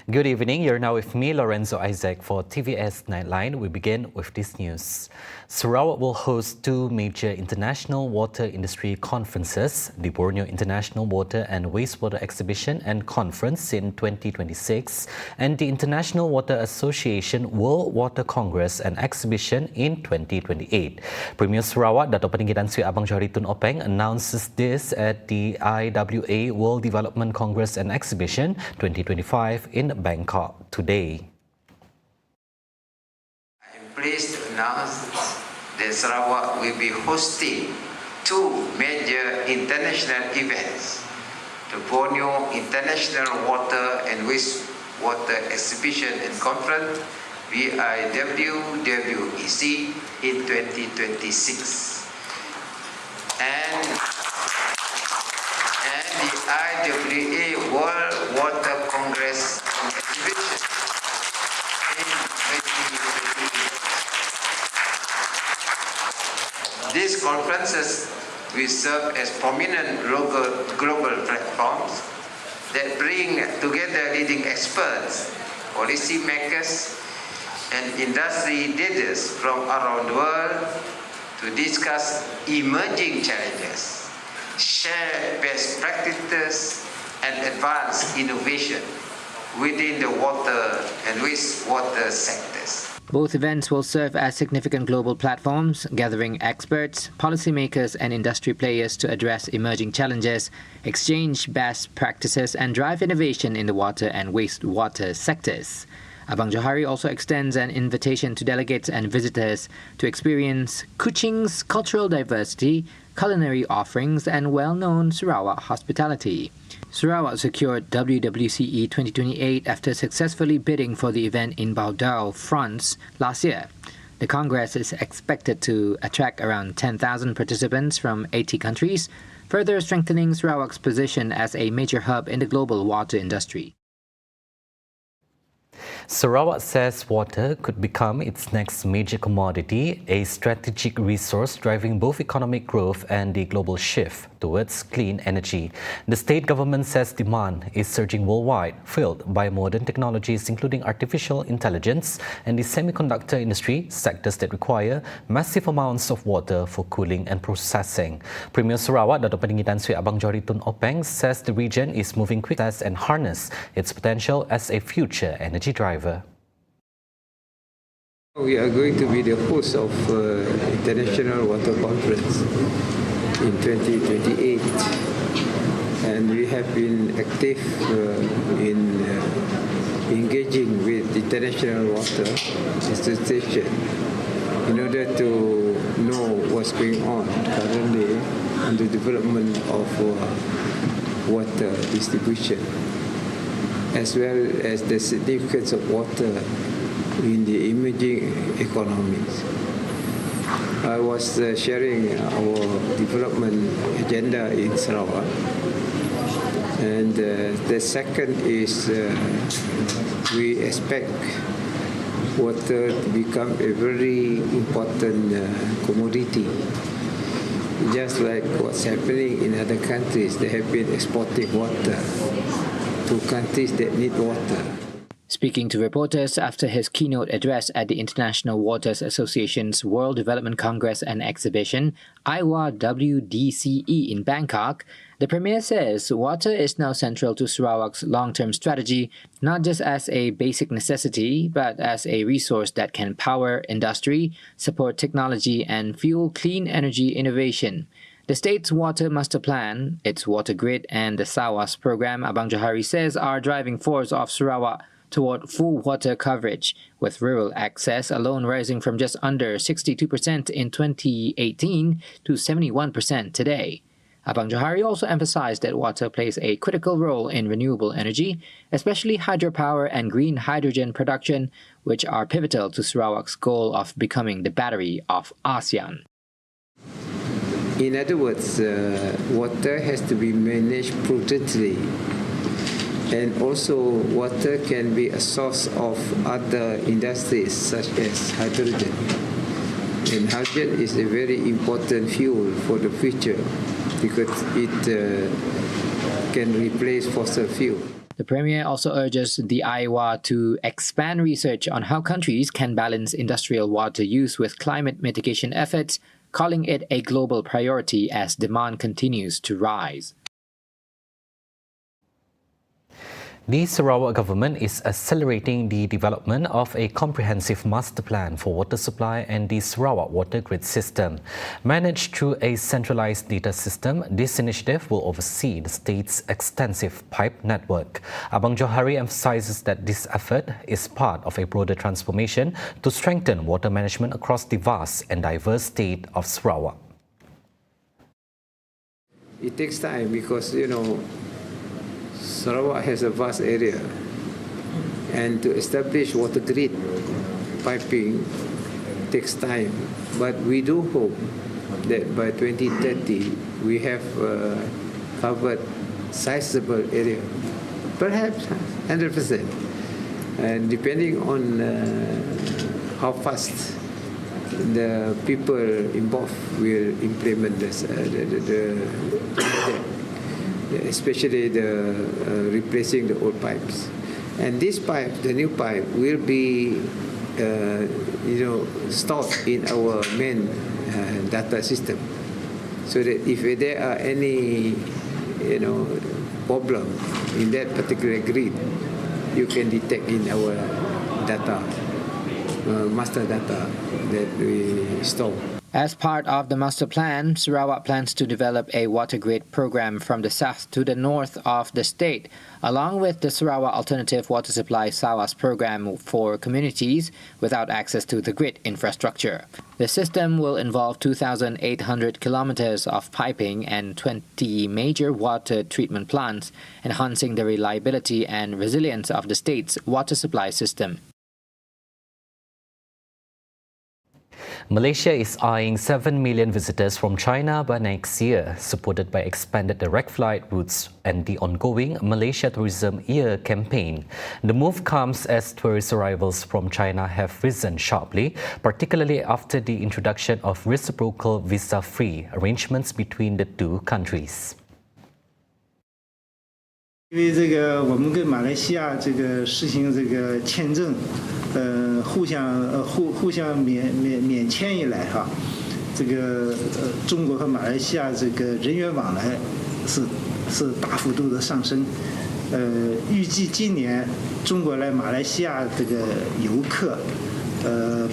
Good evening. You're now with me, Lorenzo Isaac, for TVS Nightline. We begin with this news. Sarawak will host two major international water industry conferences, the Borneo International Water and Wastewater Exhibition and Conference in 2026 and the International Water Association World Water Congress and Exhibition in 2028. Premier Sarawak, Dato' Peninggi Tan Sri Abang Johari Tun Openg, announces this at the IWA World Development Congress and Exhibition 2025 in Bangkok today. I am pleased to announce that Sarawak will be hosting two major international events, the Borneo International Water and Wastewater Exhibition and Conference, BIWWEC, in 2026, and the IWA World Water Congress and Exhibition in 2028. These conferences will serve as prominent global platforms that bring together leading experts, policymakers, and industry leaders from around the world to discuss emerging challenges, share best practices, and advance innovation within the water and wastewater sectors. Both events will serve as significant global platforms, gathering experts, policymakers, and industry players to address emerging challenges, exchange best practices, and drive innovation in the water and wastewater sectors. Abang Johari also extends an invitation to delegates and visitors to experience Kuching's cultural diversity, culinary offerings, and well-known Sarawak hospitality. Sarawak secured WWCE 2028 after successfully bidding for the event in Bordeaux, France, last year. The Congress is expected to attract around 10,000 participants from 80 countries, further strengthening Sarawak's position as a major hub in the global water industry. Sarawak says water could become its next major commodity, a strategic resource driving both economic growth and the global shift towards clean energy. The state government says demand is surging worldwide, fueled by modern technologies including artificial intelligence and the semiconductor industry, sectors that require massive amounts of water for cooling and processing. Premier Sarawak, Dato' Peninggi Tan Sri Abang Johari Tun Openg, says the region is moving quickly and harness its potential as a future energy driver. We are going to be the host of International Water Conference in 2028, and we have been active in engaging with the International Water Association in order to know what's going on currently in the development of water distribution, as well as the significance of water in the emerging economies. I was sharing our development agenda in Sarawak, and the second is we expect water to become a very important commodity. Just like what's happening in other countries, they have been exporting water to countries that need water. Speaking to reporters after his keynote address at the International Waters Association's World Development Congress and Exhibition, IWDCE in Bangkok, the Premier says water is now central to Sarawak's long-term strategy, not just as a basic necessity, but as a resource that can power industry, support technology, and fuel clean energy innovation. The state's Water Master Plan, its Water Grid, and the SARAWAK'S program, Abang Johari says, are driving force of Sarawak toward full water coverage, with rural access alone rising from just under 62% in 2018 to 71% today. Abang Johari also emphasized that water plays a critical role in renewable energy, especially hydropower and green hydrogen production, which are pivotal to Sarawak's goal of becoming the battery of ASEAN. In other words, water has to be managed prudently And also, water can be a source of other industries such as hydrogen. And hydrogen is a very important fuel for the future because it can replace fossil fuel. The Premier also urges the Iowa to expand research on how countries can balance industrial water use with climate mitigation efforts, calling it a global priority as demand continues to rise. The Sarawak government is accelerating the development of a comprehensive master plan for water supply and the Sarawak water grid system. Managed through a centralized data system, this initiative will oversee the state's extensive pipe network. Abang Johari emphasizes that this effort is part of a broader transformation to strengthen water management across the vast and diverse state of Sarawak. It takes time because, Sarawak has a vast area, and to establish water grid piping takes time. But we do hope that by 2030 we have covered sizable area, perhaps 100%, and depending on how fast the people involved will implement this, the project. Especially the replacing the old pipes. And this pipe, the new pipe, will be stored in our main data system, so that if there are any problem in that particular grid, you can detect in our data, master data that we store. As part of the master plan, Sarawak plans to develop a water grid program from the south to the north of the state, along with the Sarawak Alternative Water Supply SAWAS program for communities without access to the grid infrastructure. The system will involve 2,800 kilometers of piping and 20 major water treatment plants, enhancing the reliability and resilience of the state's water supply system. Malaysia is eyeing 7 million visitors from China by next year, supported by expanded direct flight routes and the ongoing Malaysia Tourism Year campaign. The move comes as tourist arrivals from China have risen sharply, particularly after the introduction of reciprocal visa-free arrangements between the two countries. 因为我们跟马来西亚实行签证，互相免签以来哈，中国和马来西亚人员往来是大幅度的上升，预计今年中国来马来西亚游客，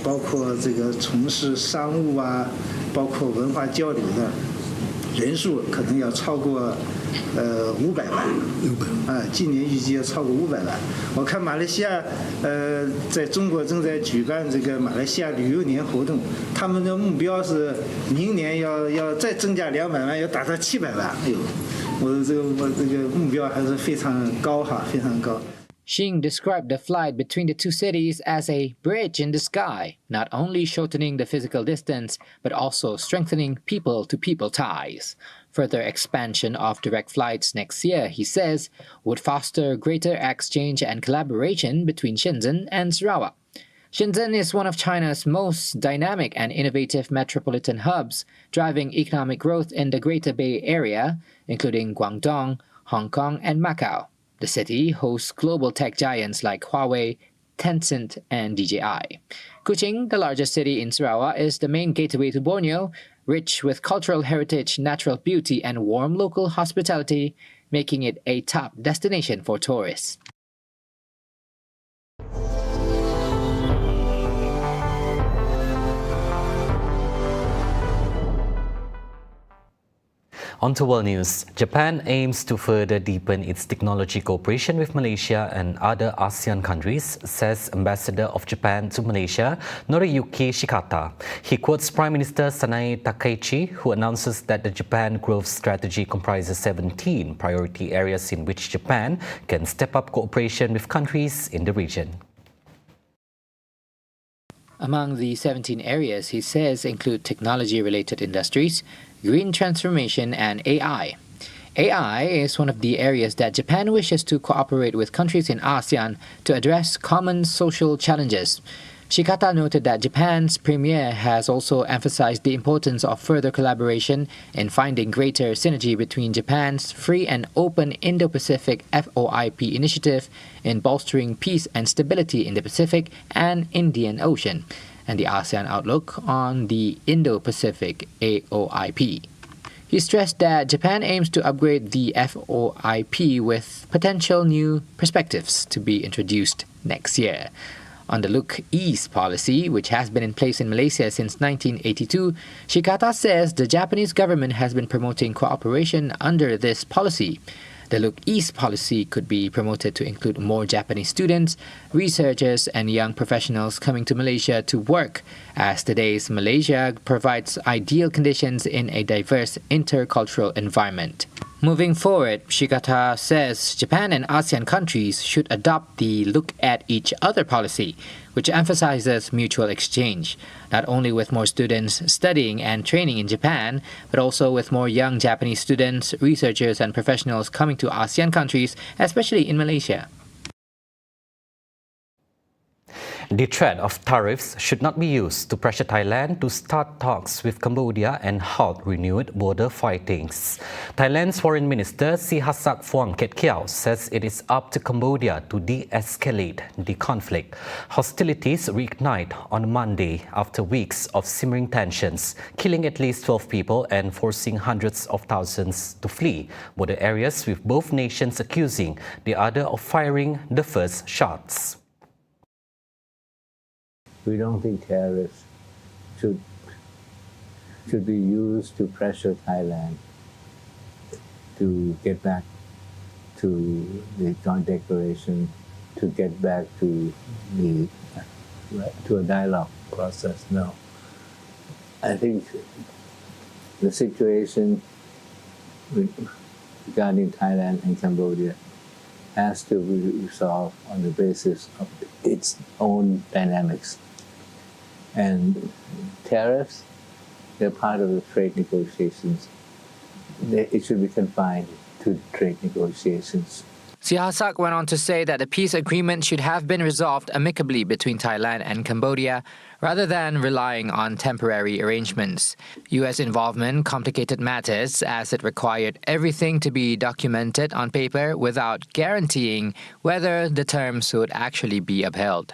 包括从事商务啊，包括文化交流的人数可能要超过500万，今年预计要超过500万。我看马来西亚在中国正在举办马来西亚旅游年活动，他们的目标是明年要再增加200万，要达到700万。哎呦，我目标还是非常高哈，非常高。Xing described the flight between the two cities as a bridge in the sky, not only shortening the physical distance, but also strengthening people-to-people ties. Further expansion of direct flights next year, he says, would foster greater exchange and collaboration between Shenzhen and Sarawak. Shenzhen is one of China's most dynamic and innovative metropolitan hubs, driving economic growth in the Greater Bay Area, including Guangdong, Hong Kong, and Macau. The city hosts global tech giants like Huawei, Tencent, and DJI. Kuching, the largest city in Sarawak, is the main gateway to Borneo, rich with cultural heritage, natural beauty, and warm local hospitality, making it a top destination for tourists. On to world news. Japan aims to further deepen its technology cooperation with Malaysia and other ASEAN countries, says Ambassador of Japan to Malaysia, Noriyuki Shikata. He quotes Prime Minister Sanae Takaichi, who announces that the Japan Growth Strategy comprises 17 priority areas in which Japan can step up cooperation with countries in the region. Among the 17 areas, he says, include technology-related industries, green transformation, and AI. AI is one of the areas that Japan wishes to cooperate with countries in ASEAN to address common social challenges. Shikata noted that Japan's premier has also emphasized the importance of further collaboration in finding greater synergy between Japan's Free and Open Indo-Pacific FOIP initiative in bolstering peace and stability in the Pacific and Indian Ocean, and the ASEAN outlook on the Indo-Pacific AOIP. He stressed that Japan aims to upgrade the FOIP with potential new perspectives to be introduced next year. On the Look East policy, which has been in place in Malaysia since 1982, Shikata says the Japanese government has been promoting cooperation under this policy. The Look East policy could be promoted to include more Japanese students, researchers, and young professionals coming to Malaysia to work, as today's Malaysia provides ideal conditions in a diverse intercultural environment. Moving forward, Shikata says Japan and ASEAN countries should adopt the Look at Each Other policy, which emphasizes mutual exchange, not only with more students studying and training in Japan, but also with more young Japanese students, researchers, and professionals coming to ASEAN countries, especially in Malaysia. The threat of tariffs should not be used to pressure Thailand to start talks with Cambodia and halt renewed border fightings. Thailand's Foreign Minister Sihasak Phuangketkiao says it is up to Cambodia to de-escalate the conflict. Hostilities reignite on Monday after weeks of simmering tensions, killing at least 12 people and forcing hundreds of thousands to flee border areas, with both nations accusing the other of firing the first shots. We don't think tariffs should be used to pressure Thailand to get back to the joint declaration, to get back to a dialogue process. No. I think the situation regarding Thailand and Cambodia has to be resolved on the basis of its own dynamics. And tariffs, they're part of the trade negotiations. It should be confined to trade negotiations. Sihasak went on to say that the peace agreement should have been resolved amicably between Thailand and Cambodia, rather than relying on temporary arrangements. U.S. involvement complicated matters, as it required everything to be documented on paper without guaranteeing whether the terms would actually be upheld.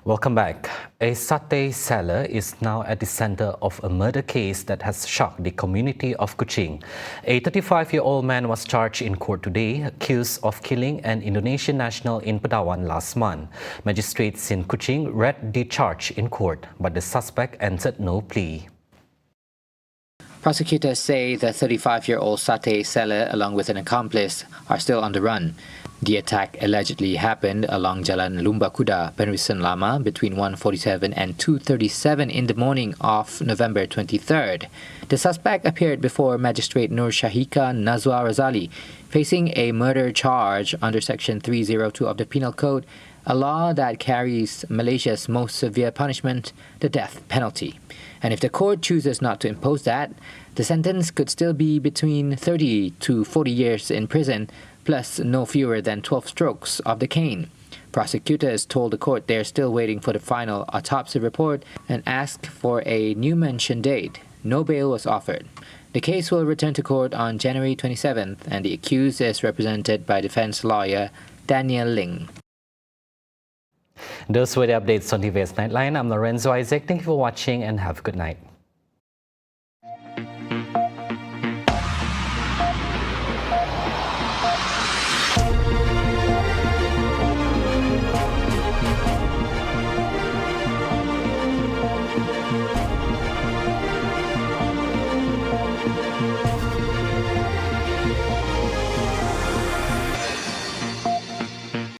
Welcome back. A satay seller is now at the center of a murder case that has shocked the community of Kuching. A 35-year-old man was charged in court today, accused of killing an Indonesian national in Padawan last month. Magistrates in Kuching read the charge in court, but the suspect entered no plea. Prosecutors say the 35-year-old satay seller, along with an accomplice, are still on the run. The attack allegedly happened along Jalan Lumba Kuda, Penrissen Lama, between 1:47 and 2:37 in the morning of November 23rd. The suspect appeared before Magistrate Nur Shahika Nazwa Razali, facing a murder charge under Section 302 of the Penal Code, a law that carries Malaysia's most severe punishment, the death penalty. And if the court chooses not to impose that, the sentence could still be between 30 to 40 years in prison, plus no fewer than 12 strokes of the cane. Prosecutors told the court they're still waiting for the final autopsy report and asked for a new mention date. No bail was offered. The case will return to court on January 27th, and the accused is represented by defense lawyer Daniel Ling. Those were the updates on TVS Nightline. I'm Lorenzo Isaac. Thank you for watching and have a good night.